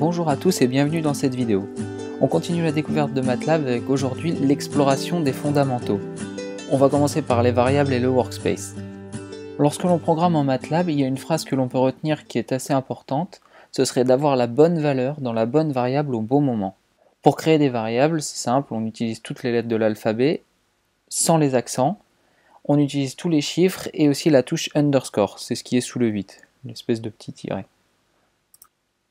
Bonjour à tous et bienvenue dans cette vidéo. On continue la découverte de MATLAB avec aujourd'hui l'exploration des fondamentaux. On va commencer par les variables et le workspace. Lorsque l'on programme en MATLAB, il y a une phrase que l'on peut retenir qui est assez importante, ce serait d'avoir la bonne valeur dans la bonne variable au bon moment. Pour créer des variables, c'est simple, on utilise toutes les lettres de l'alphabet, sans les accents, on utilise tous les chiffres et aussi la touche underscore, c'est ce qui est sous le 8, l'espèce de petit tiret.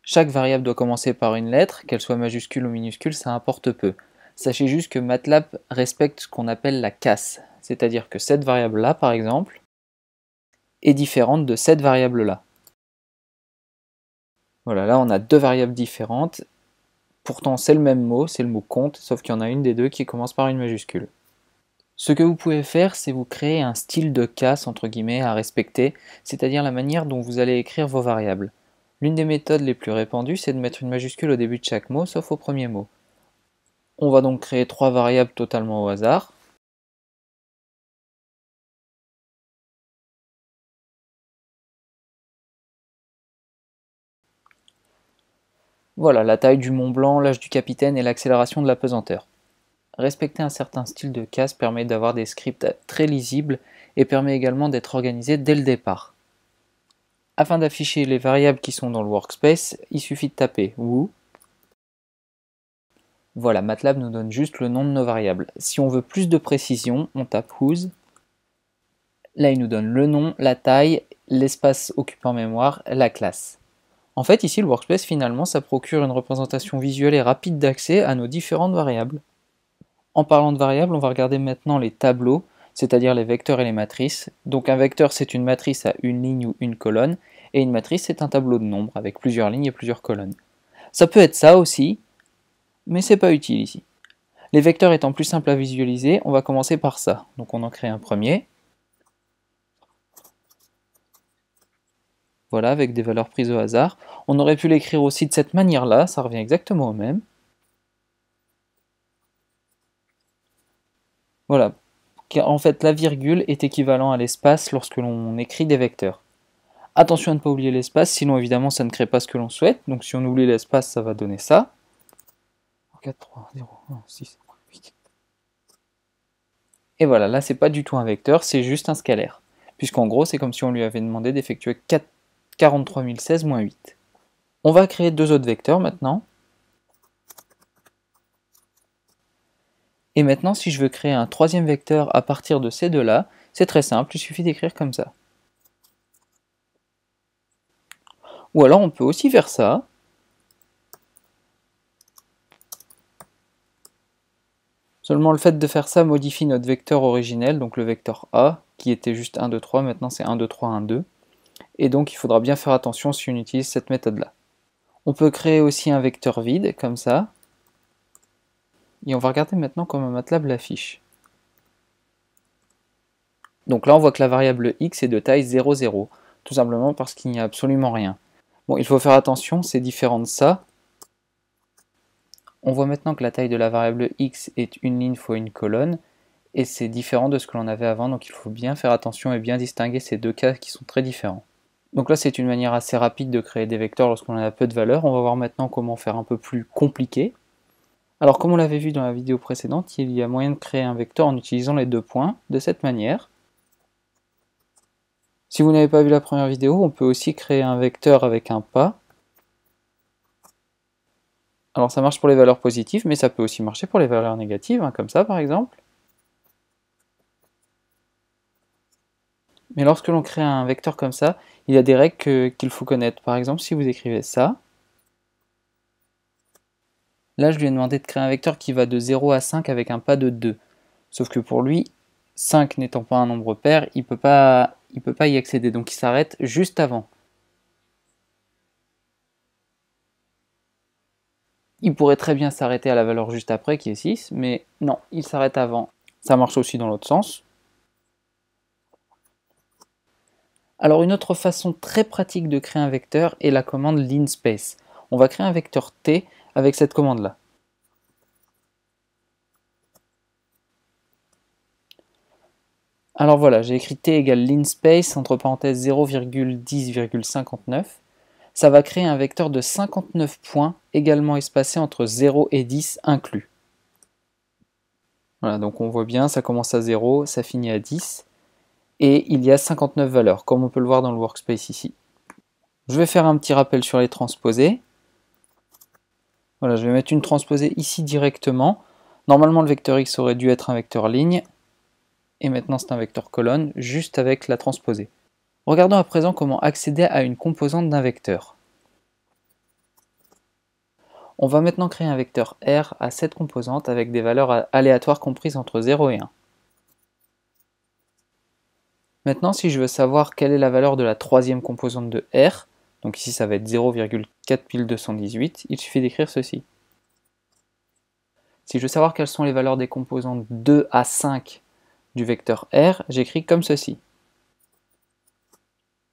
Chaque variable doit commencer par une lettre, qu'elle soit majuscule ou minuscule, ça importe peu. Sachez juste que MATLAB respecte ce qu'on appelle la casse, c'est-à-dire que cette variable-là, par exemple, est différente de cette variable-là. Voilà, là on a deux variables différentes, pourtant c'est le même mot, c'est le mot compte, sauf qu'il y en a une des deux qui commence par une majuscule. Ce que vous pouvez faire, c'est vous créer un style de casse, entre guillemets, à respecter, c'est-à-dire la manière dont vous allez écrire vos variables. L'une des méthodes les plus répandues, c'est de mettre une majuscule au début de chaque mot, sauf au premier mot. On va donc créer trois variables totalement au hasard. Voilà, la taille du Mont Blanc, l'âge du capitaine et l'accélération de la pesanteur. Respecter un certain style de casse permet d'avoir des scripts très lisibles et permet également d'être organisé dès le départ. Afin d'afficher les variables qui sont dans le workspace, il suffit de taper who. Voilà, MATLAB nous donne juste le nom de nos variables. Si on veut plus de précision, on tape whose. Là, il nous donne le nom, la taille, l'espace occupé en mémoire, la classe. En fait, ici, le workspace, finalement, ça procure une représentation visuelle et rapide d'accès à nos différentes variables. En parlant de variables, on va regarder maintenant les tableaux, c'est-à-dire les vecteurs et les matrices. Donc un vecteur, c'est une matrice à une ligne ou une colonne, et une matrice, c'est un tableau de nombres avec plusieurs lignes et plusieurs colonnes. Ça peut être ça aussi, mais c'est pas utile ici. Les vecteurs étant plus simples à visualiser, on va commencer par ça. Donc on en crée un premier. Voilà, avec des valeurs prises au hasard. On aurait pu l'écrire aussi de cette manière-là, ça revient exactement au même. Voilà. En fait, la virgule est équivalent à l'espace lorsque l'on écrit des vecteurs. Attention à ne pas oublier l'espace, sinon évidemment ça ne crée pas ce que l'on souhaite. Donc si on oublie l'espace, ça va donner ça. 4, 3, 0, 1, 6, 8. Et voilà, là c'est pas du tout un vecteur, c'est juste un scalaire. Puisqu'en gros, c'est comme si on lui avait demandé d'effectuer 43 016 moins 8. On va créer deux autres vecteurs maintenant. Et maintenant, si je veux créer un troisième vecteur à partir de ces deux-là, c'est très simple, il suffit d'écrire comme ça. Ou alors on peut aussi faire ça. Seulement le fait de faire ça modifie notre vecteur originel, donc le vecteur A, qui était juste 1, 2, 3, maintenant c'est 1, 2, 3, 1, 2. Et donc il faudra bien faire attention si on utilise cette méthode-là. On peut créer aussi un vecteur vide, comme ça. Et on va regarder maintenant comment MATLAB l'affiche. Donc là on voit que la variable x est de taille 0, 0, tout simplement parce qu'il n'y a absolument rien. Bon, il faut faire attention, c'est différent de ça. On voit maintenant que la taille de la variable x est une ligne fois une colonne, et c'est différent de ce que l'on avait avant, donc il faut bien faire attention et bien distinguer ces deux cas qui sont très différents. Donc là c'est une manière assez rapide de créer des vecteurs lorsqu'on a peu de valeur. On va voir maintenant comment faire un peu plus compliqué. Alors comme on l'avait vu dans la vidéo précédente, il y a moyen de créer un vecteur en utilisant les deux points, de cette manière. Si vous n'avez pas vu la première vidéo, on peut aussi créer un vecteur avec un pas. Alors ça marche pour les valeurs positives, mais ça peut aussi marcher pour les valeurs négatives, comme ça par exemple. Mais lorsque l'on crée un vecteur comme ça, il y a des règles qu'il faut connaître. Par exemple, si vous écrivez ça, là je lui ai demandé de créer un vecteur qui va de 0 à 5 avec un pas de 2. Sauf que pour lui, 5 n'étant pas un nombre pair, il peut pas y accéder, donc il s'arrête juste avant. Il pourrait très bien s'arrêter à la valeur juste après, qui est 6, mais non, il s'arrête avant. Ça marche aussi dans l'autre sens. Alors une autre façon très pratique de créer un vecteur est la commande linspace. On va créer un vecteur t avec cette commande-là. Alors voilà, j'ai écrit t égale linspace entre parenthèses 0,10,59. ça va créer un vecteur de 59 points, également espacé entre 0 et 10 inclus. Voilà, donc on voit bien, ça commence à 0, ça finit à 10, et il y a 59 valeurs, comme on peut le voir dans le workspace ici. Je vais faire un petit rappel sur les transposés. Voilà, je vais mettre une transposée ici directement. Normalement, le vecteur x aurait dû être un vecteur ligne, et maintenant c'est un vecteur colonne, juste avec la transposée. Regardons à présent comment accéder à une composante d'un vecteur. On va maintenant créer un vecteur R à cette composante avec des valeurs aléatoires comprises entre 0 et 1. Maintenant, si je veux savoir quelle est la valeur de la troisième composante de R, donc ici ça va être 0,4218, il suffit d'écrire ceci. Si je veux savoir quelles sont les valeurs des composantes 2 à 5 du vecteur R, j'écris comme ceci.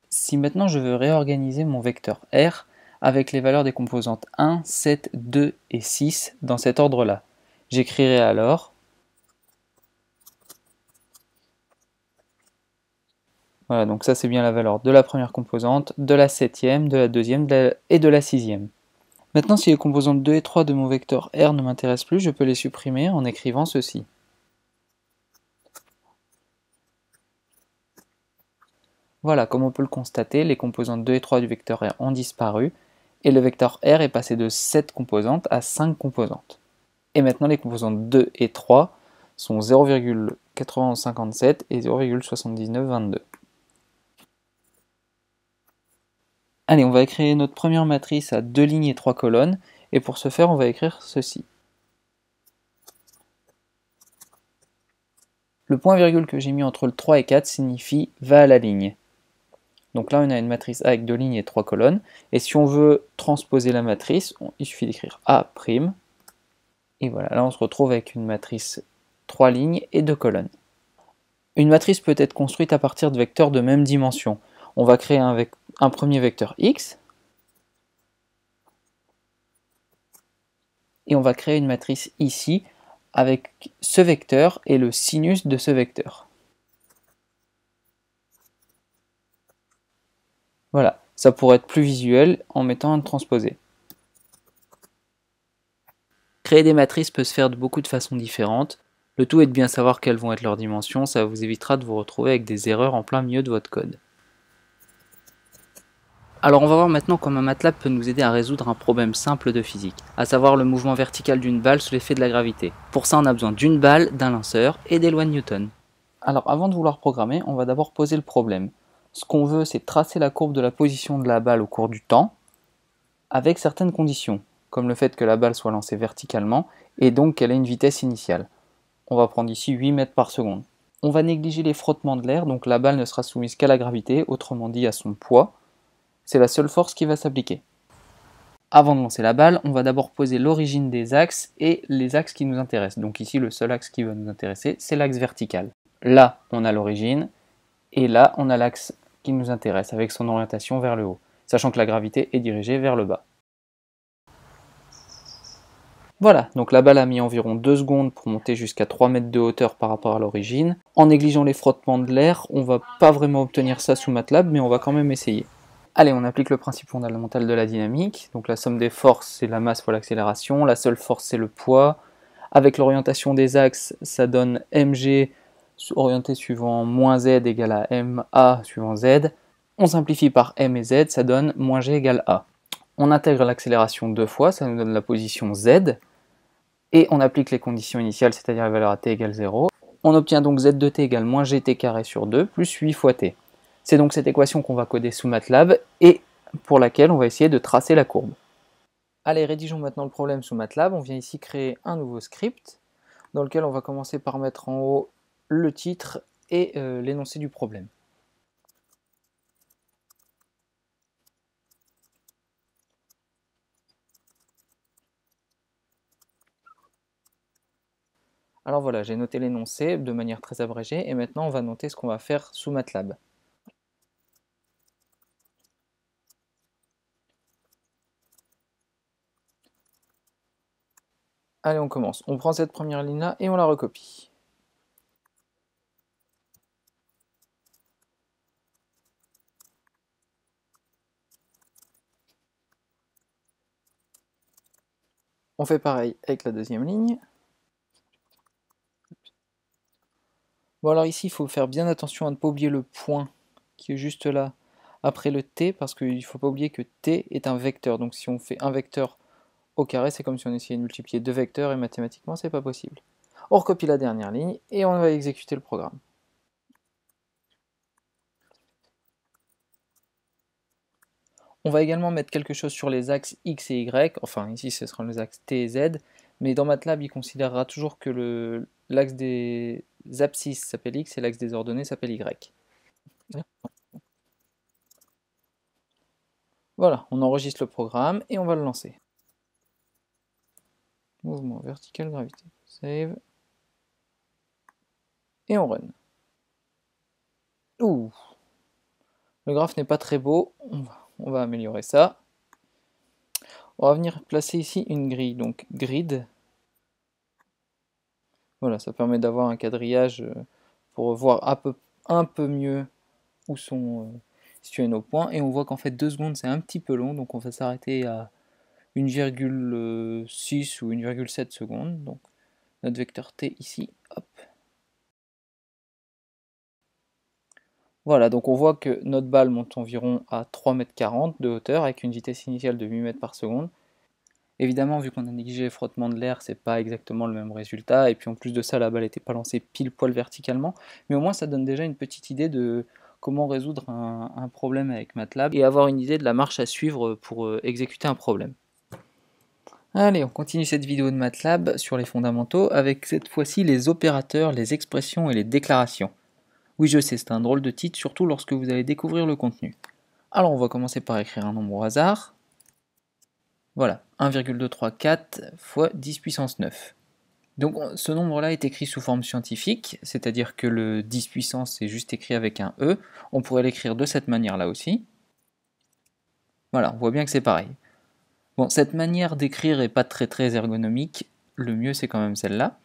Si maintenant je veux réorganiser mon vecteur R avec les valeurs des composantes 1, 7, 2 et 6 dans cet ordre-là, j'écrirai alors, voilà, donc ça c'est bien la valeur de la première composante, de la septième, de la deuxième et de la sixième. Maintenant, si les composantes 2 et 3 de mon vecteur R ne m'intéressent plus, je peux les supprimer en écrivant ceci. Voilà, comme on peut le constater, les composantes 2 et 3 du vecteur R ont disparu, et le vecteur R est passé de 7 composantes à 5 composantes. Et maintenant, les composantes 2 et 3 sont 0,9157 et 0,7922. Allez, on va créer notre première matrice à 2 lignes et 3 colonnes, et pour ce faire, on va écrire ceci. Le point virgule que j'ai mis entre le 3 et 4 signifie « va à la ligne ». Donc là, on a une matrice A avec 2 lignes et 3 colonnes, et si on veut transposer la matrice, il suffit d'écrire A', et voilà, là on se retrouve avec une matrice 3 lignes et 2 colonnes. Une matrice peut être construite à partir de vecteurs de même dimension. On va créer un premier vecteur X, et on va créer une matrice ici, avec ce vecteur et le sinus de ce vecteur. Voilà, ça pourrait être plus visuel en mettant un transposé. Créer des matrices peut se faire de beaucoup de façons différentes. Le tout est de bien savoir quelles vont être leurs dimensions, ça vous évitera de vous retrouver avec des erreurs en plein milieu de votre code. Alors on va voir maintenant comment MATLAB peut nous aider à résoudre un problème simple de physique, à savoir le mouvement vertical d'une balle sous l'effet de la gravité. Pour ça on a besoin d'une balle, d'un lanceur et des lois de Newton. Alors avant de vouloir programmer, on va d'abord poser le problème. Ce qu'on veut, c'est tracer la courbe de la position de la balle au cours du temps, avec certaines conditions, comme le fait que la balle soit lancée verticalement, et donc qu'elle ait une vitesse initiale. On va prendre ici 8 mètres par seconde. On va négliger les frottements de l'air, donc la balle ne sera soumise qu'à la gravité, autrement dit à son poids. C'est la seule force qui va s'appliquer. Avant de lancer la balle, on va d'abord poser l'origine des axes et les axes qui nous intéressent. Donc ici, le seul axe qui va nous intéresser, c'est l'axe vertical. Là, on a l'origine, et là, on a l'axe qui nous intéresse, avec son orientation vers le haut, sachant que la gravité est dirigée vers le bas. Voilà, donc la balle a mis environ 2 secondes pour monter jusqu'à 3 mètres de hauteur par rapport à l'origine. En négligeant les frottements de l'air, on va pas vraiment obtenir ça sous MATLAB, mais on va quand même essayer. Allez, on applique le principe fondamental de la dynamique. Donc la somme des forces, c'est la masse fois l'accélération. La seule force, c'est le poids. Avec l'orientation des axes, ça donne mg orienté suivant moins z égale à ma suivant z. On simplifie par m et z, ça donne moins g égale a. On intègre l'accélération 2 fois, ça nous donne la position z. Et on applique les conditions initiales, c'est-à-dire la valeur à t égale 0. On obtient donc z de t égale moins gt carré sur 2 plus 8 fois t. C'est donc cette équation qu'on va coder sous MATLAB et pour laquelle on va essayer de tracer la courbe. Allez, rédigeons maintenant le problème sous MATLAB. On vient ici créer un nouveau script dans lequel on va commencer par mettre en haut le titre et l'énoncé du problème. Alors voilà, j'ai noté l'énoncé de manière très abrégée et maintenant on va noter ce qu'on va faire sous MATLAB. Allez, on commence. On prend cette première ligne-là et on la recopie. On fait pareil avec la deuxième ligne. Bon alors ici, il faut faire bien attention à ne pas oublier le point qui est juste là, après le t, parce qu'il ne faut pas oublier que t est un vecteur. Donc si on fait un vecteur au carré, c'est comme si on essayait de multiplier deux vecteurs, et mathématiquement, c'est pas possible. On recopie la dernière ligne, et on va exécuter le programme. On va également mettre quelque chose sur les axes X et Y, enfin ici ce sera les axes T et Z, mais dans MATLAB il considérera toujours que l'axe des abscisses s'appelle X et l'axe des ordonnées s'appelle Y. Voilà, on enregistre le programme et on va le lancer. Mouvement vertical, gravité, save, et on run. Ouh, le graphe n'est pas très beau, on va améliorer ça. On va venir placer ici une grille, donc grid. Voilà, ça permet d'avoir un quadrillage pour voir un peu mieux où sont situés nos points. Et on voit qu'en fait 2 secondes c'est un petit peu long, donc on va s'arrêter à 1,6 ou 1,7 secondes. Donc notre vecteur t ici, hop. Voilà, donc on voit que notre balle monte environ à 3,40 m de hauteur avec une vitesse initiale de 8 mètres par seconde. Évidemment, vu qu'on a négligé les frottements de l'air, c'est pas exactement le même résultat, et puis en plus de ça, la balle n'était pas lancée pile poil verticalement, mais au moins ça donne déjà une petite idée de comment résoudre un problème avec MATLAB, et avoir une idée de la marche à suivre pour exécuter un problème. Allez, on continue cette vidéo de MATLAB sur les fondamentaux, avec cette fois-ci les opérateurs, les expressions et les déclarations. Oui, je sais, c'est un drôle de titre, surtout lorsque vous allez découvrir le contenu. Alors on va commencer par écrire un nombre au hasard. Voilà, 1,234 fois 10 puissance 9. Donc ce nombre-là est écrit sous forme scientifique, c'est-à-dire que le 10 puissance est juste écrit avec un E. On pourrait l'écrire de cette manière-là aussi. Voilà, on voit bien que c'est pareil. Bon, cette manière d'écrire n'est pas très ergonomique, le mieux c'est quand même celle-là.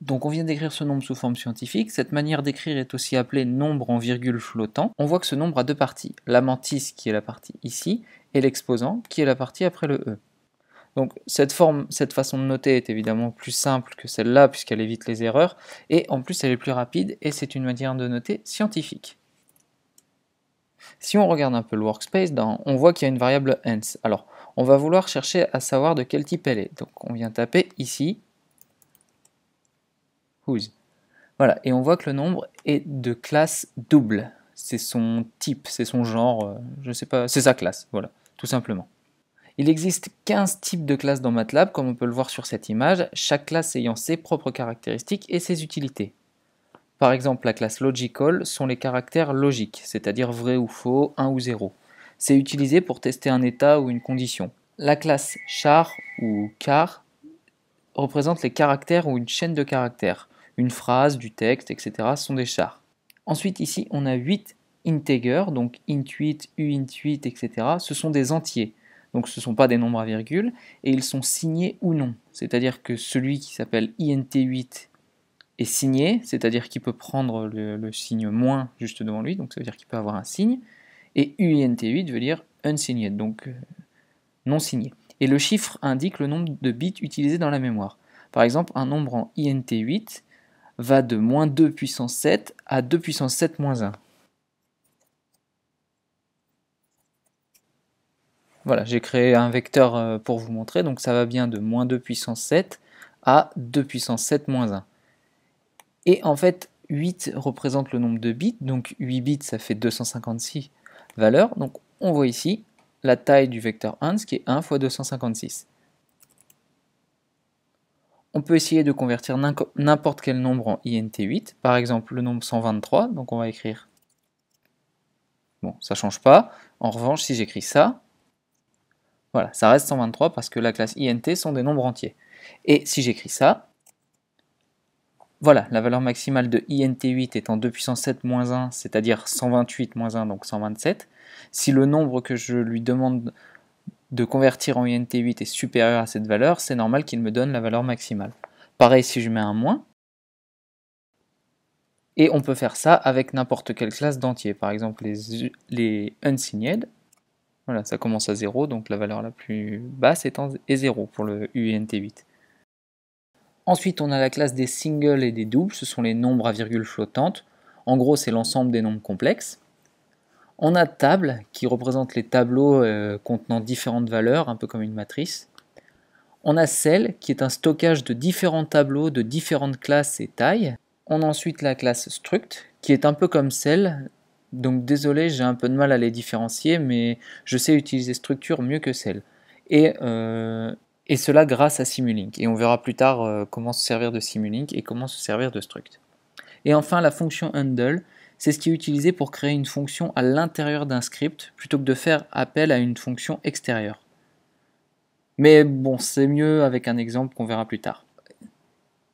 Donc on vient d'écrire ce nombre sous forme scientifique, cette manière d'écrire est aussi appelée nombre en virgule flottant. On voit que ce nombre a deux parties, la mantis qui est la partie ici, et l'exposant qui est la partie après le E. Donc cette façon de noter est évidemment plus simple que celle-là puisqu'elle évite les erreurs, et en plus elle est plus rapide et c'est une manière de noter scientifique. Si on regarde un peu le workspace, on voit qu'il y a une variable hence. Alors on va vouloir chercher à savoir de quel type elle est. Donc on vient taper ici whose. Voilà, et on voit que le nombre est de classe double. C'est son type, c'est son genre, je sais pas, c'est sa classe, voilà, tout simplement. Il existe 15 types de classes dans MATLAB, comme on peut le voir sur cette image, chaque classe ayant ses propres caractéristiques et ses utilités. Par exemple, la classe logical sont les caractères logiques, c'est-à-dire vrai ou faux, 1 ou 0. C'est utilisé pour tester un état ou une condition. La classe char ou car représente les caractères ou une chaîne de caractères. Une phrase, du texte, etc. sont des chars. Ensuite, ici, on a 8 integers, donc int8, uint8, etc. Ce sont des entiers. Donc ce ne sont pas des nombres à virgule, et ils sont signés ou non. C'est-à-dire que celui qui s'appelle int8 est signé, c'est-à-dire qu'il peut prendre le signe moins juste devant lui, donc ça veut dire qu'il peut avoir un signe, et uint8 veut dire unsigned, donc non signé. Et le chiffre indique le nombre de bits utilisés dans la mémoire. Par exemple, un nombre en int8 va de moins 2 puissance 7 à 2 puissance 7 moins 1. Voilà, j'ai créé un vecteur pour vous montrer, donc ça va bien de moins 2 puissance 7 à 2 puissance 7 moins 1. Et en fait, 8 représente le nombre de bits, donc 8 bits ça fait 256 valeurs, donc on voit ici la taille du vecteur 1, qui est 1 fois 256. On peut essayer de convertir n'importe quel nombre en int8, par exemple le nombre 123, donc on va écrire, bon ça change pas, en revanche si j'écris ça, voilà, ça reste 123 parce que la classe int sont des nombres entiers. Et si j'écris ça, voilà, la valeur maximale de int8 étant 2 puissance 7 moins 1, c'est-à-dire 128 moins 1, donc 127, si le nombre que je lui demande de convertir en int8 est supérieur à cette valeur, c'est normal qu'il me donne la valeur maximale. Pareil si je mets un moins, et on peut faire ça avec n'importe quelle classe d'entier, par exemple les unsigned, Voilà, ça commence à 0, donc la valeur la plus basse est 0 pour le UINT8. Ensuite, on a la classe des singles et des doubles, ce sont les nombres à virgule flottante. En gros, c'est l'ensemble des nombres complexes. On a table, qui représente les tableaux contenant différentes valeurs, un peu comme une matrice. On a cell, qui est un stockage de différents tableaux de différentes classes et tailles. On a ensuite la classe struct, qui est un peu comme cell. Donc désolé, j'ai un peu de mal à les différencier, mais je sais utiliser structure mieux que cell. Et cela grâce à Simulink. Et on verra plus tard comment se servir de Simulink et comment se servir de struct. Et enfin, la fonction handle, c'est ce qui est utilisé pour créer une fonction à l'intérieur d'un script, plutôt que de faire appel à une fonction extérieure. Mais bon, c'est mieux avec un exemple qu'on verra plus tard.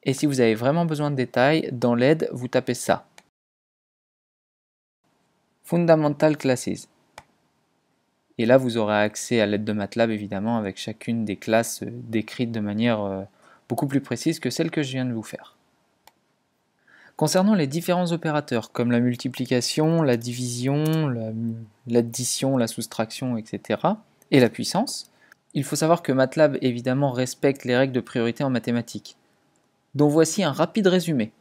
Et si vous avez vraiment besoin de détails, dans l'aide, vous tapez ça. Fundamental Classes. Et là, vous aurez accès à l'aide de MATLAB, évidemment, avec chacune des classes décrites de manière beaucoup plus précise que celle que je viens de vous faire. Concernant les différents opérateurs, comme la multiplication, la division, l'addition, la soustraction, etc., et la puissance, il faut savoir que MATLAB, évidemment, respecte les règles de priorité en mathématiques. Donc voici un rapide résumé.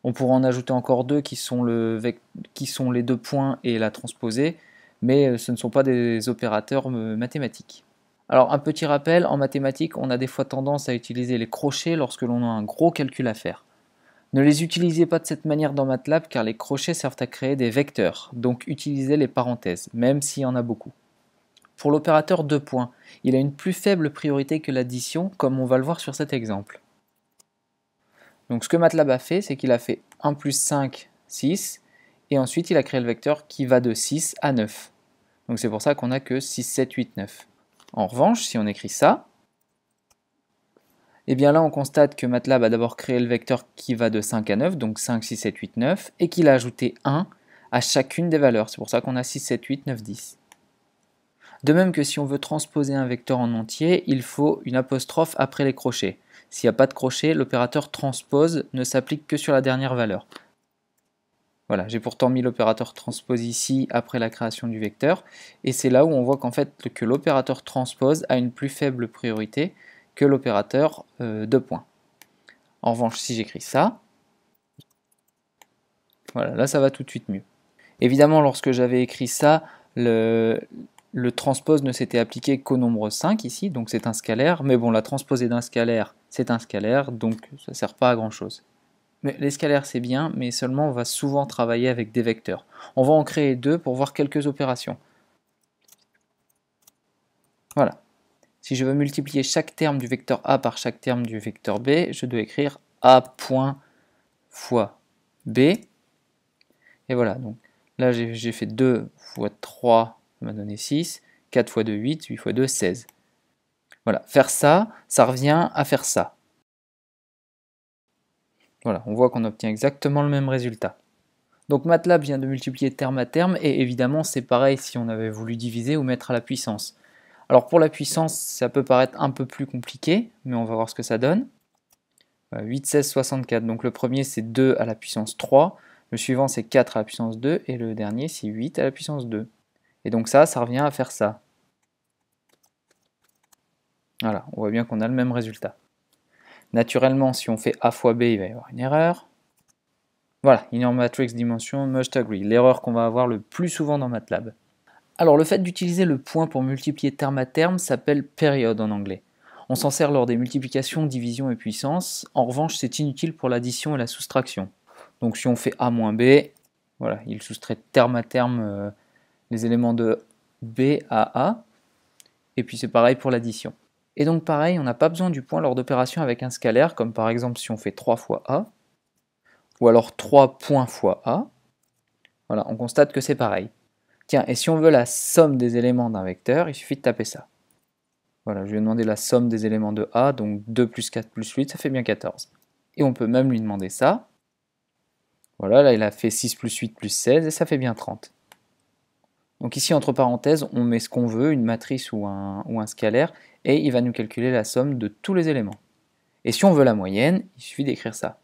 On pourra en ajouter encore deux qui sont les deux points et la transposée, mais ce ne sont pas des opérateurs mathématiques. Alors un petit rappel, en mathématiques, on a des fois tendance à utiliser les crochets lorsque l'on a un gros calcul à faire. Ne les utilisez pas de cette manière dans MATLAB car les crochets servent à créer des vecteurs, donc utilisez les parenthèses, même s'il y en a beaucoup. Pour l'opérateur 2 points, il a une plus faible priorité que l'addition, comme on va le voir sur cet exemple. Donc ce que MATLAB a fait, c'est qu'il a fait 1 plus 5, 6, et ensuite il a créé le vecteur qui va de 6 à 9. Donc c'est pour ça qu'on n'a que 6, 7, 8, 9. En revanche, si on écrit ça, et bien là on constate que MATLAB a d'abord créé le vecteur qui va de 5 à 9, donc 5, 6, 7, 8, 9, et qu'il a ajouté 1 à chacune des valeurs. C'est pour ça qu'on a 6, 7, 8, 9, 10. De même que si on veut transposer un vecteur en entier, il faut une apostrophe après les crochets. S'il n'y a pas de crochet, l'opérateur transpose ne s'applique que sur la dernière valeur. Voilà, j'ai pourtant mis l'opérateur transpose ici après la création du vecteur, et c'est là où on voit qu'en fait que l'opérateur transpose a une plus faible priorité que l'opérateur 2 points. En revanche, si j'écris ça, voilà, là ça va tout de suite mieux. Évidemment, lorsque j'avais écrit ça, le transpose ne s'était appliqué qu'au nombre 5 ici, donc c'est un scalaire, mais bon, la transposée d'un scalaire, c'est un scalaire, donc ça ne sert pas à grand chose. Mais les scalaires c'est bien, mais seulement on va souvent travailler avec des vecteurs. On va en créer deux pour voir quelques opérations. Voilà. Si je veux multiplier chaque terme du vecteur A par chaque terme du vecteur B, je dois écrire A point fois B. Et voilà, donc là j'ai fait 2 fois 3, ça m'a donné 6, 4 fois 2, 8, 8 fois 2, 16. Voilà, faire ça, ça revient à faire ça. Voilà, on voit qu'on obtient exactement le même résultat. Donc MATLAB vient de multiplier terme à terme, et évidemment c'est pareil si on avait voulu diviser ou mettre à la puissance. Alors pour la puissance, ça peut paraître un peu plus compliqué, mais on va voir ce que ça donne. 8, 16, 64, donc le premier c'est 2 à la puissance 3, le suivant c'est 4 à la puissance 2, et le dernier c'est 8 à la puissance 2. Et donc ça revient à faire ça. Voilà, on voit bien qu'on a le même résultat. Naturellement, si on fait A fois B, il va y avoir une erreur. Voilà, inner matrix dimension must agree, l'erreur qu'on va avoir le plus souvent dans MATLAB. Alors le fait d'utiliser le point pour multiplier terme à terme s'appelle période en anglais. On s'en sert lors des multiplications, divisions et puissances. En revanche, c'est inutile pour l'addition et la soustraction. Donc si on fait A moins B, voilà, il soustrait terme à terme les éléments de B à A. Et puis c'est pareil pour l'addition. Et donc pareil, on n'a pas besoin du point lors d'opérations avec un scalaire, comme par exemple si on fait 3 fois A, ou alors 3 points fois A. Voilà, on constate que c'est pareil. Tiens, et si on veut la somme des éléments d'un vecteur, il suffit de taper ça. Voilà, je lui ai demandé la somme des éléments de A, donc 2 plus 4 plus 8, ça fait bien 14. Et on peut même lui demander ça. Voilà, là il a fait 6 plus 8 plus 16, et ça fait bien 30. Donc ici, entre parenthèses, on met ce qu'on veut, une matrice ou un scalaire, et il va nous calculer la somme de tous les éléments. Et si on veut la moyenne, il suffit d'écrire ça.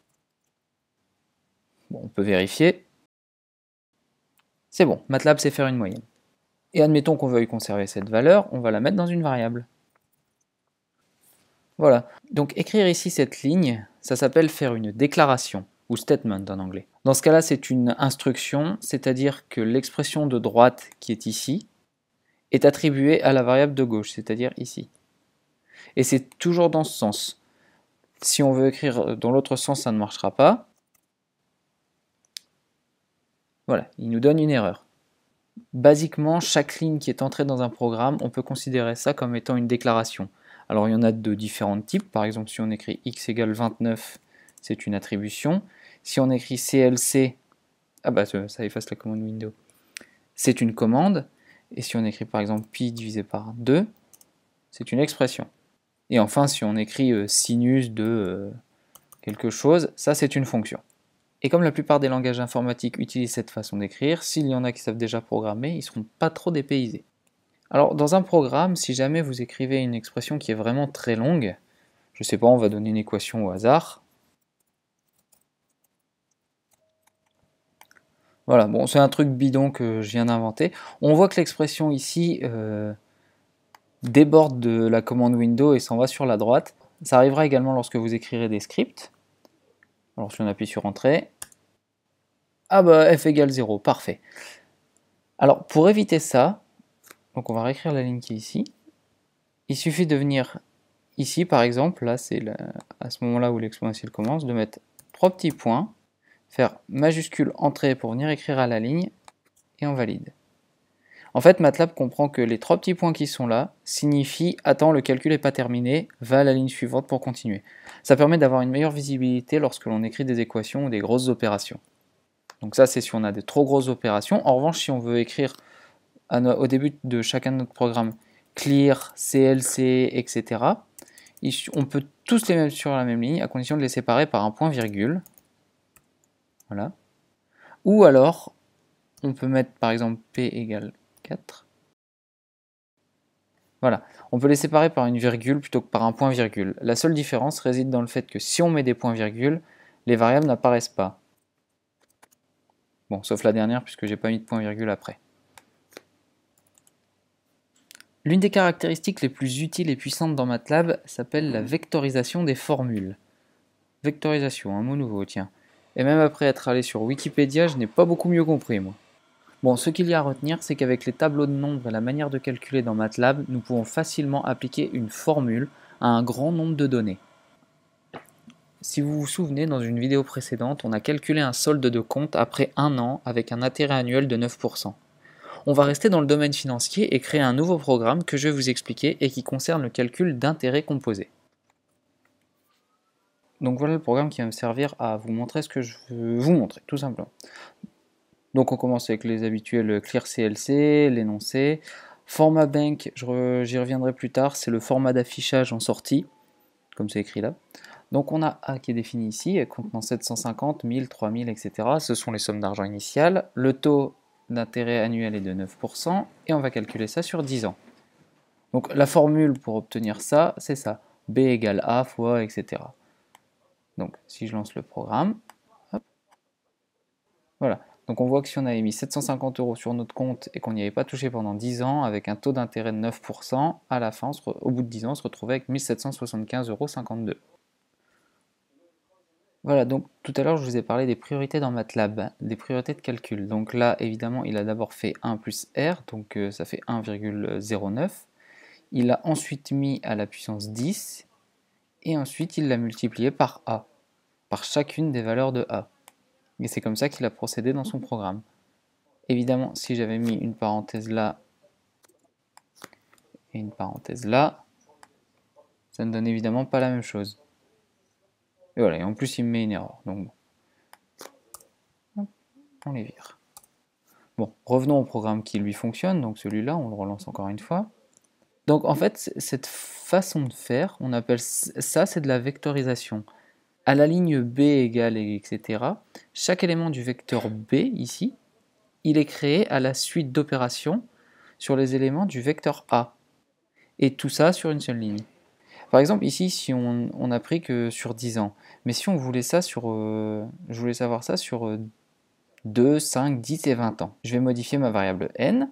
Bon, on peut vérifier. C'est bon, MATLAB sait faire une moyenne. Et admettons qu'on veuille conserver cette valeur, on va la mettre dans une variable. Voilà, donc écrire ici cette ligne, ça s'appelle faire une déclaration, ou statement en anglais. Dans ce cas-là, c'est une instruction, c'est-à-dire que l'expression de droite qui est ici est attribuée à la variable de gauche, c'est-à-dire ici. Et c'est toujours dans ce sens. Si on veut écrire dans l'autre sens, ça ne marchera pas. Voilà, il nous donne une erreur. Basiquement, chaque ligne qui est entrée dans un programme, on peut considérer ça comme étant une déclaration. Alors il y en a de différents types, par exemple si on écrit x égale 29, c'est une attribution. Si on écrit CLC, ah bah ça efface la commande window, c'est une commande. Et si on écrit par exemple pi divisé par 2, c'est une expression. Et enfin si on écrit sinus de quelque chose, ça c'est une fonction. Et comme la plupart des langages informatiques utilisent cette façon d'écrire, s'il y en a qui savent déjà programmer, ils ne seront pas trop dépaysés. Alors dans un programme, si jamais vous écrivez une expression qui est vraiment très longue, je sais pas, on va donner une équation au hasard. Voilà, bon c'est un truc bidon que je viens d'inventer. On voit que l'expression ici déborde de la commande window et s'en va sur la droite. Ça arrivera également lorsque vous écrirez des scripts. Alors si on appuie sur Entrée, ah bah f égale 0, parfait. Alors pour éviter ça, donc on va réécrire la ligne qui est ici. Il suffit de venir ici par exemple, là c'est à ce moment-là où l'exponentielle commence, de mettre 3 petits points, faire majuscule entrée pour venir écrire à la ligne, et on valide. En fait MATLAB comprend que les 3 petits points qui sont là signifient attends, le calcul n'est pas terminé, va à la ligne suivante pour continuer. Ça permet d'avoir une meilleure visibilité lorsque l'on écrit des équations ou des grosses opérations. Donc ça c'est si on a des trop grosses opérations. En revanche si on veut écrire au début de chacun de notre programme clear, CLC, etc. On peut tous les mettre sur la même ligne à condition de les séparer par un point virgule. Voilà. Ou alors, on peut mettre par exemple P égale 4. Voilà. On peut les séparer par une virgule plutôt que par un point virgule. La seule différence réside dans le fait que si on met des points virgules, les variables n'apparaissent pas. Bon, sauf la dernière puisque j'ai pas mis de point virgule après. L'une des caractéristiques les plus utiles et puissantes dans MATLAB s'appelle la vectorisation des formules. Vectorisation, un mot nouveau, tiens. Et même après être allé sur Wikipédia, je n'ai pas beaucoup mieux compris, moi. Bon, ce qu'il y a à retenir, c'est qu'avec les tableaux de nombres et la manière de calculer dans MATLAB, nous pouvons facilement appliquer une formule à un grand nombre de données. Si vous vous souvenez, dans une vidéo précédente, on a calculé un solde de compte après un an avec un intérêt annuel de 9%. On va rester dans le domaine financier et créer un nouveau programme que je vais vous expliquer et qui concerne le calcul d'intérêts composés. Donc voilà le programme qui va me servir à vous montrer ce que je veux vous montrer, tout simplement. Donc on commence avec les habituels clear CLC, l'énoncé. Format bank, j'y reviendrai plus tard, c'est le format d'affichage en sortie, comme c'est écrit là. Donc on a A qui est défini ici, contenant 750, 1000, 3000, etc. Ce sont les sommes d'argent initiales. Le taux d'intérêt annuel est de 9%, et on va calculer ça sur 10 ans. Donc la formule pour obtenir ça, c'est ça, B égale A fois, etc. Donc si je lance le programme, hop, voilà. Donc on voit que si on avait mis 750 € sur notre compte et qu'on n'y avait pas touché pendant 10 ans, avec un taux d'intérêt de 9%, à la fin, au bout de 10 ans, on se retrouvait avec 1775,52 €. Voilà, donc tout à l'heure je vous ai parlé des priorités dans MATLAB, des priorités de calcul. Donc là, évidemment, il a d'abord fait 1 plus R, donc ça fait 1,09. Il a ensuite mis à la puissance 10, et ensuite il l'a multiplié par A, par chacune des valeurs de A. Et c'est comme ça qu'il a procédé dans son programme. Évidemment, si j'avais mis une parenthèse là, et une parenthèse là, ça ne donne évidemment pas la même chose. Et voilà, et en plus il me met une erreur, donc bon, on les vire. Bon, revenons au programme qui lui fonctionne, donc celui-là, on le relance encore une fois. Donc en fait, cette façon de faire, on appelle ça, c'est de la vectorisation. À la ligne B égale, etc., chaque élément du vecteur B, ici, il est créé à la suite d'opérations sur les éléments du vecteur A. Et tout ça sur une seule ligne. Par exemple, ici, si on a pris que sur 10 ans, mais si on voulait ça sur... je voulais savoir ça sur 2, 5, 10 et 20 ans. Je vais modifier ma variable n.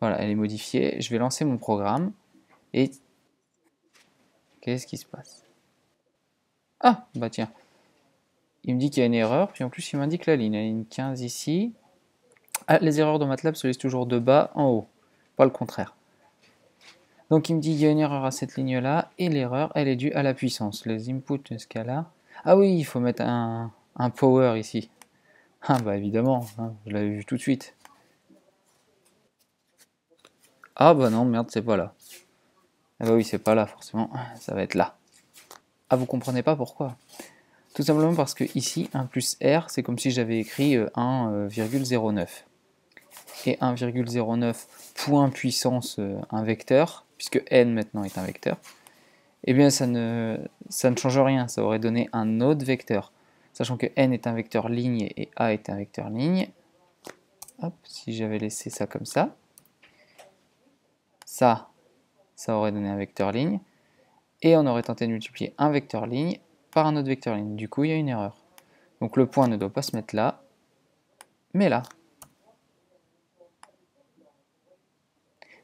Voilà, elle est modifiée. Je vais lancer mon programme. Et qu'est-ce qui se passe? Ah, bah tiens. Il me dit qu'il y a une erreur, puis en plus il m'indique la ligne 15 ici. Ah, les erreurs dans MATLAB se lisent toujours de bas en haut, pas le contraire. Donc il me dit qu'il y a une erreur à cette ligne-là, et l'erreur, elle est due à la puissance. Les inputs de ce cas-là... Ah oui, il faut mettre un power ici. Ah bah évidemment, hein, je l'avais vu tout de suite. Ah bah non, merde, c'est pas là. Ah bah oui, c'est pas là, forcément, ça va être là. Ah, vous comprenez pas pourquoi? Tout simplement parce que ici, 1 plus R, c'est comme si j'avais écrit 1,09. Et 1,09 point puissance un vecteur, puisque n maintenant est un vecteur, eh bien ça ne change rien, ça aurait donné un autre vecteur. Sachant que n est un vecteur ligne et a est un vecteur ligne. Hop, si j'avais laissé ça comme ça aurait donné un vecteur ligne. Et on aurait tenté de multiplier un vecteur ligne par un autre vecteur ligne. Du coup, il y a une erreur. Donc le point ne doit pas se mettre là, mais là.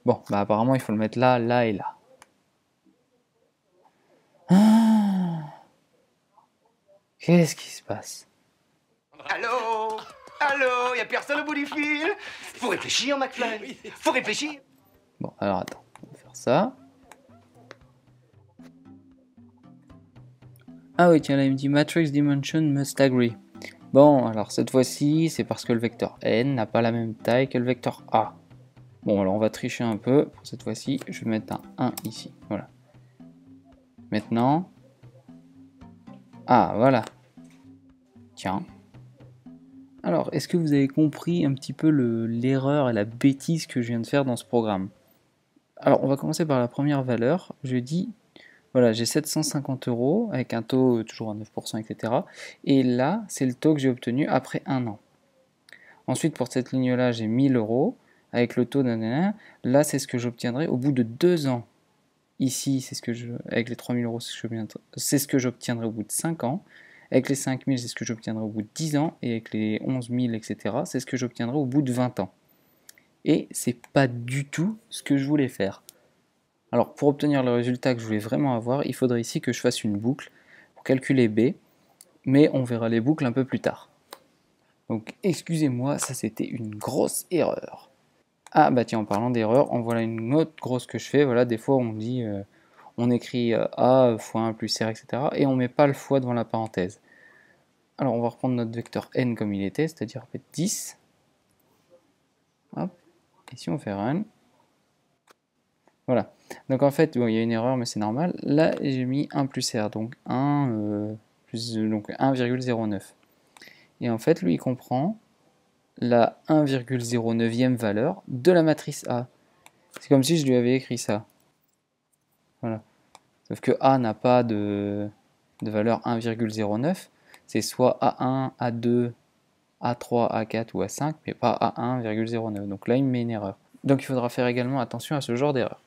Bon, bah apparemment il faut le mettre là, là et là. Qu'est-ce qui se passe? Allô? Allô? Y'a personne au bout du fil? Faut réfléchir, McFly. Faut réfléchir. Bon, alors attends, on va faire ça. Ah oui, tiens, là il me dit Matrix Dimension must agree. Bon, alors cette fois-ci, c'est parce que le vecteur n n'a pas la même taille que le vecteur a. Bon, alors on va tricher un peu. Pour cette fois-ci, je vais mettre un 1 ici. Voilà. Maintenant... Ah, voilà. Tiens. Alors, est-ce que vous avez compris un petit peu l'erreur et la bêtise que je viens de faire dans ce programme? Alors, on va commencer par la première valeur. Je dis, voilà, j'ai 750 € avec un taux toujours à 9%, etc. Et là, c'est le taux que j'ai obtenu après un an. Ensuite, pour cette ligne-là, j'ai 1000 € avec le taux d'un... Là, c'est ce que j'obtiendrai au bout de 2 ans. Ici, c'est ce que avec les 3000 €, c'est ce que j'obtiendrai au bout de 5 ans. Avec les 5000, c'est ce que j'obtiendrai au bout de 10 ans. Et avec les 11 000, etc., c'est ce que j'obtiendrai au bout de 20 ans. Et c'est pas du tout ce que je voulais faire. Alors, pour obtenir le résultat que je voulais vraiment avoir, il faudrait ici que je fasse une boucle pour calculer B. Mais on verra les boucles un peu plus tard. Donc, excusez-moi, ça c'était une grosse erreur. Ah bah tiens, en parlant d'erreur, en voilà une autre grosse que je fais. Voilà, des fois on dit, on écrit A fois 1 plus R, etc. Et on met pas le fois devant la parenthèse. Alors on va reprendre notre vecteur n comme il était, c'est-à-dire 10. Hop. Et si on fait run, voilà. Donc en fait, bon, il y a une erreur, mais c'est normal. Là, j'ai mis 1 plus R, donc 1,09. Et en fait, lui, il comprend la 1,09e valeur de la matrice A. C'est comme si je lui avais écrit ça. Voilà. Sauf que A n'a pas de valeur 1,09. C'est soit A1, A2, A3, A4 ou A5, mais pas A1,09. Donc là, il me met une erreur. Donc il faudra faire également attention à ce genre d'erreur.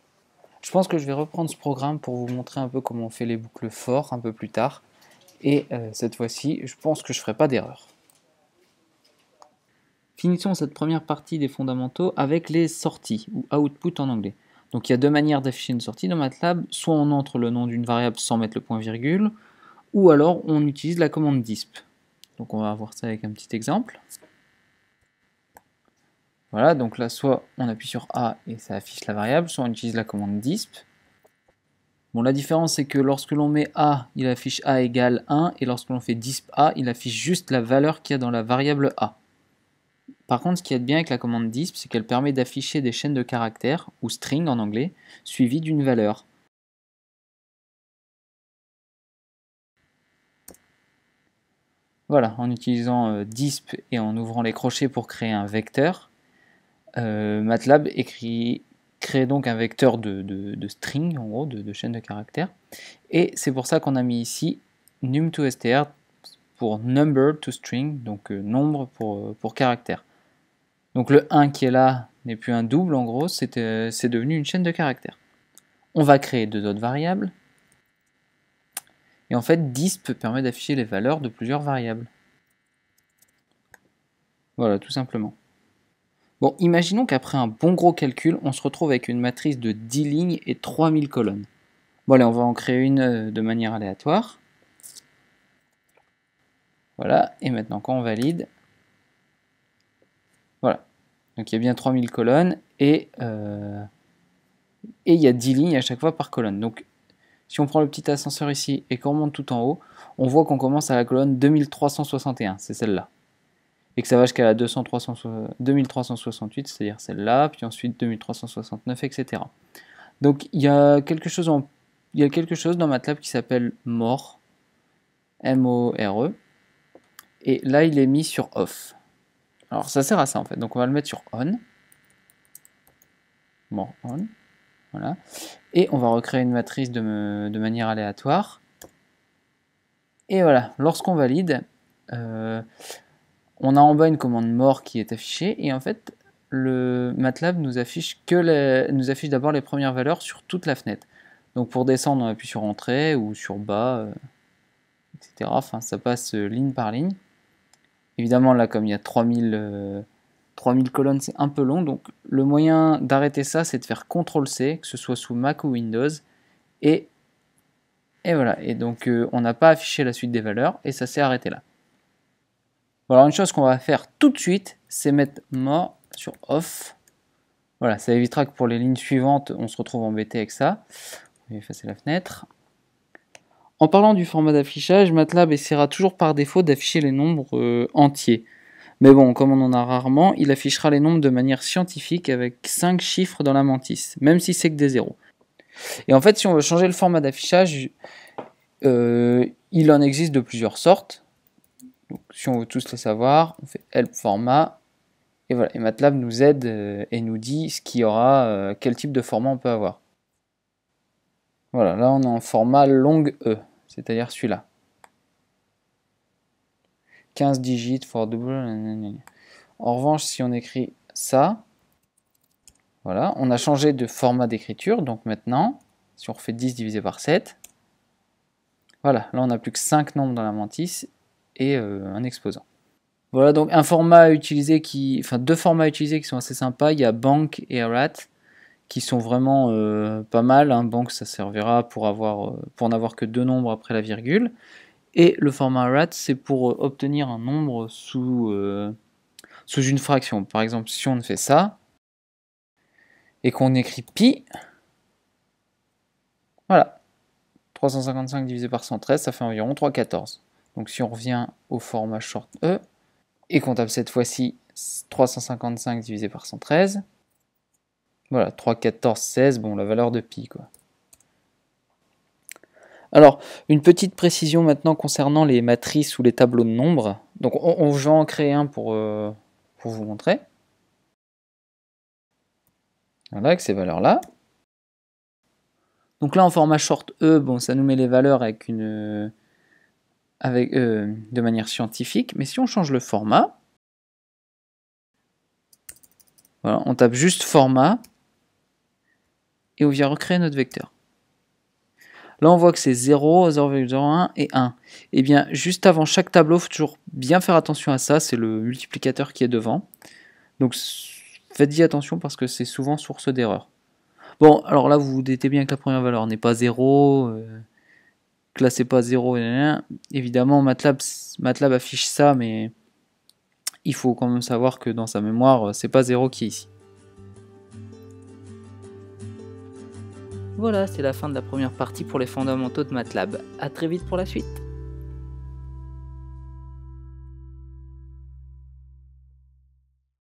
Je pense que je vais reprendre ce programme pour vous montrer un peu comment on fait les boucles for un peu plus tard. Et cette fois-ci, je pense que je ne ferai pas d'erreur. Finissons cette première partie des fondamentaux avec les sorties, ou output en anglais. Donc il y a deux manières d'afficher une sortie dans MATLAB, soit on entre le nom d'une variable sans mettre le point virgule, ou alors on utilise la commande disp. Donc on va voir ça avec un petit exemple. Voilà, donc là soit on appuie sur A et ça affiche la variable, soit on utilise la commande disp. Bon, la différence c'est que lorsque l'on met A, il affiche A égale 1, et lorsque l'on fait disp A, il affiche juste la valeur qu'il y a dans la variable A. Par contre, ce qui est bien avec la commande disp, c'est qu'elle permet d'afficher des chaînes de caractères, ou string en anglais, suivies d'une valeur. Voilà, en utilisant disp et en ouvrant les crochets pour créer un vecteur, MATLAB crée donc un vecteur de string, en gros, de chaîne de caractères. Et c'est pour ça qu'on a mis ici num2str pour number to string, donc nombre pour caractère. Donc le 1 qui est là n'est plus un double, en gros, c'est devenu une chaîne de caractères. On va créer deux autres variables. Et en fait, disp permet d'afficher les valeurs de plusieurs variables. Voilà, tout simplement. Bon, imaginons qu'après un bon gros calcul, on se retrouve avec une matrice de 10 lignes et 3000 colonnes. Bon allez, on va en créer une de manière aléatoire. Voilà, et maintenant quand on valide, voilà. Donc il y a bien 3000 colonnes et il y a 10 lignes à chaque fois par colonne. Donc si on prend le petit ascenseur ici et qu'on monte tout en haut, on voit qu'on commence à la colonne 2361, c'est celle-là. Et que ça va jusqu'à la 2368, c'est-à-dire celle-là, puis ensuite 2369, etc. Donc il y a quelque chose dans MATLAB qui s'appelle more, M-O-R-E, et là il est mis sur off. Alors ça sert à ça en fait, donc on va le mettre sur on, more on, voilà, et on va recréer une matrice de manière aléatoire, et voilà, lorsqu'on valide, on a en bas une commande more qui est affichée, et en fait le MATLAB nous affiche d'abord les premières valeurs sur toute la fenêtre. Donc pour descendre, on appuie sur entrée ou sur bas, etc. Enfin, ça passe ligne par ligne. Évidemment, là, comme il y a 3000 colonnes, c'est un peu long. Donc le moyen d'arrêter ça, c'est de faire CTRL-C, que ce soit sous Mac ou Windows. Et voilà. Et donc on n'a pas affiché la suite des valeurs et ça s'est arrêté là. Alors une chose qu'on va faire tout de suite, c'est mettre more sur off. Voilà, ça évitera que pour les lignes suivantes, on se retrouve embêté avec ça. On va effacer la fenêtre. En parlant du format d'affichage, MATLAB essaiera toujours par défaut d'afficher les nombres entiers. Mais bon, comme on en a rarement, il affichera les nombres de manière scientifique avec 5 chiffres dans la mantis, même si c'est que des zéros. Et en fait, si on veut changer le format d'affichage, il en existe de plusieurs sortes. Donc, si on veut tous les savoir, on fait help format. Et voilà, et MATLAB nous aide et nous dit ce qu'il y aura, quel type de format on peut avoir. Voilà, là on est en format long E, c'est-à-dire celui-là. 15 digits for double. En revanche, si on écrit ça, voilà, on a changé de format d'écriture. Donc maintenant, si on refait 10 divisé par 7, voilà, là on n'a plus que 5 nombres dans la mantis et un exposant. Voilà donc deux formats utilisés qui sont assez sympas. Il y a Bank et Arrat qui sont vraiment pas mal. Hein. Bank, ça servira pour n'avoir que 2 nombres après la virgule. Et le format Arrat, c'est pour obtenir un nombre sous une fraction. Par exemple, si on fait ça et qu'on écrit pi, voilà, 355 divisé par 113, ça fait environ 314. Donc si on revient au format short E, et qu'on tape cette fois-ci 355 divisé par 113, voilà, 3, 14, 16, bon, la valeur de pi, quoi. Alors, une petite précision maintenant concernant les matrices ou les tableaux de nombres. Donc, je vais en créer un pour vous montrer. Voilà, avec ces valeurs-là. Donc là, en format short E, bon, ça nous met les valeurs de manière scientifique. Mais si on change le format, voilà, on tape juste format et on vient recréer notre vecteur. Là, on voit que c'est 0, 0,01 et 1. Et bien, juste avant chaque tableau, il faut toujours bien faire attention à ça. C'est le multiplicateur qui est devant. Donc, faites-y attention parce que c'est souvent source d'erreur. Bon, alors là, vous vous doutez bien que la première valeur n'est pas 0, que là, c'est pas 0, évidemment, MATLAB affiche ça, mais il faut quand même savoir que dans sa mémoire, c'est pas 0 qui est ici. Voilà, c'est la fin de la première partie pour les fondamentaux de MATLAB. A très vite pour la suite.